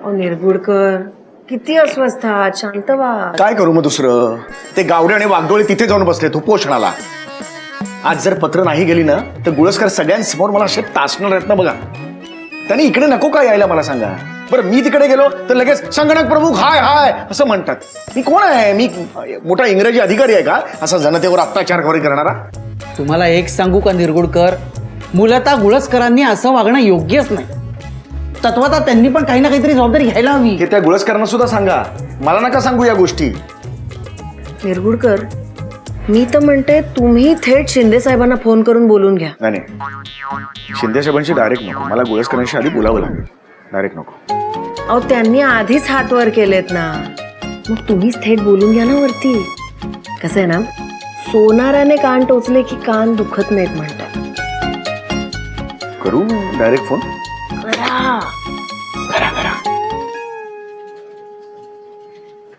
निरगुडकर किती अस्वस्थ आहात, शांत व्हा. काय करू मग दुसरं? ते गावडे आणि वाघडोळे तिथे जाऊन बसले उपोषणाला. आज जर पत्र नाही गेली ना तर गुळसकर सगळ्यांसमोर मला असे तासणार आहेत ना बघा. त्यांनी इकडे नको का यायला मला सांगा बरं. मी तिकडे गेलो तर लगेच संगणक प्रमुख हाय हाय असं म्हणतात. मी कोण आहे? मी मोठा इंग्रजी अधिकारी आहे का असा जनतेवर अत्याचार करणारा? तुम्हाला एक सांगू का निरगुडकर, मूलतः गुळसकरांनी असं वागणं योग्यच नाही. तत्वतः त्यांनी पण काही ना काहीतरी जबाबदारी घ्यायला हवी. हे त्या गुळसकरांना सुद्धा सांगा, मला नका सांगू या गोष्टी. निरगुडकर, मी तर म्हणते तुम्ही थेट शिंदे साहेबांना फोन करून बोलून घ्या. नाही शिंदे साहेबांशी डायरेक्ट नको, मला गुळसकरांशी आधी बोलावं लागेल. डायरेक्ट नको. अहो त्यांनी आधीच हात वर केलेत ना, मग तुम्हीच थेट बोलून घ्या ना वरती. कसं आहे ना, सोनाराने कान टोचले की कान दुखत नाहीत म्हणतात. करू डायरेक्ट फोन? करा.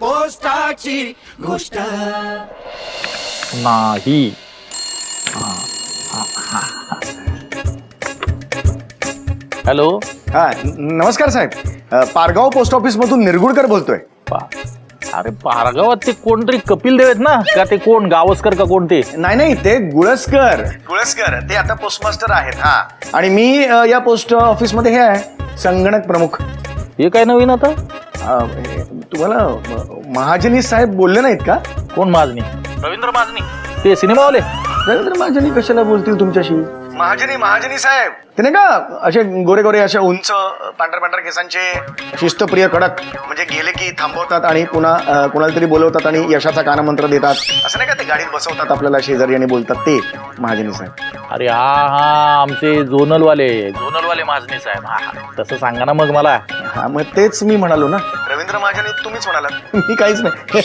पोस्टाची गोष्ट नाही. हॅलो. हा नमस्कार साहेब, पारगाव पोस्ट ऑफिस मधून निरगुडकर बोलतोय. अरे पारगावात ते कोणतरी कपिल देव आहेत ना का? ते कोण गावस्कर का कोण ते? नाही ते गुळसकर ते आता पोस्ट मास्टर आहेत. हा आणि मी या पोस्ट ऑफिस मध्ये हे आहे संगणक प्रमुख. हे काय नवीन आता? तुम्हाला महाजनी साहेब बोलले नाहीत का? कोण महाजनी? रवींद्र महाजनी, ते सिनेमावाले. रवींद्र महाजनी कशाला बोलतील तुमच्याशी? महाजनी साहेब ते नाही का असे गोरे असे उंच पांढऱ्या केसांचे, शिस्तप्रिय, कडक, म्हणजे गेले की थांबवतात आणि पुन्हा कोणाला तरी बोलवतात आणि यशाचा कानमंत्र देतात. असं नाही का ते गाडीत बसवतात आपल्याला शेजारी आणि बोलतात, ते महाजनी साहेब. अरे हा आमचे जोनलवाले महाजनी साहेब. हा तसं सांगा ना मग मला. हा मग तेच मी म्हणालो ना, रवींद्र महाजनी तुम्हीच म्हणालात, मी काहीच नाही. ते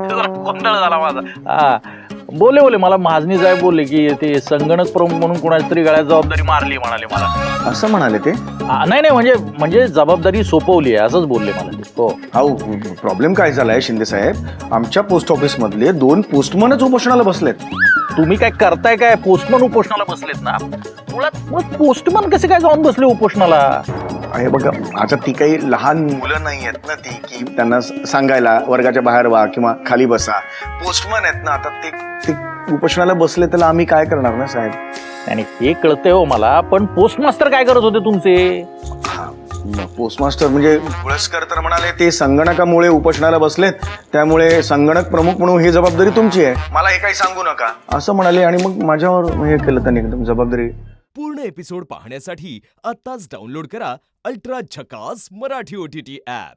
जरा गोंधळ झाला माझा. बोले मला महाजनी साहेब बोलले की ते संगणक प्रमुख म्हणून कोणाची तरी गळ्यात जबाबदारी मारली म्हणाले मला. असं म्हणाले ते? नाही म्हणजे जबाबदारी सोपवली आहे असंच बोलले मला ते. हो. अहो प्रॉब्लेम काय झालाय शिंदे साहेब, आमच्या पोस्ट ऑफिस मधले 2 पोस्टमनच उपोषणाला बसलेत. तुम्ही काय करताय काय? पोस्टमन उपोषणाला बसलेत ना. मुळात पोस्टमन कसे काय जाऊन बसले उपोषणाला? आहे बघा, आता ती काही लहान मुलं नाही आहेत ना ती की त्यांना सांगायला वर्गाच्या बाहेर व्हा किंवा खाली बसा. पोस्टमन आहेत ना, आता ते उपोषणाला बसले त्याला आम्ही काय करणार ना साहेब. आणि हे कळतंय हो मला, पण पोस्ट मास्टर काय करत होते तुमचे? पोस्ट मास्टर म्हणजे गुळसकर तर म्हणाले ते संगणकामुळे उपोषणाला बसलेत, त्यामुळे संगणक प्रमुख म्हणून ही जबाबदारी तुमची आहे, मला हे काही सांगू नका असं म्हणाले. आणि मग माझ्यावर हे केलं त्यांनी एकदम जबाबदारी. पूर्ण एपिसोड पाहण्यासाठी आताच डाउनलोड करा अल्ट्रा झकास मराठी OTT ऍप.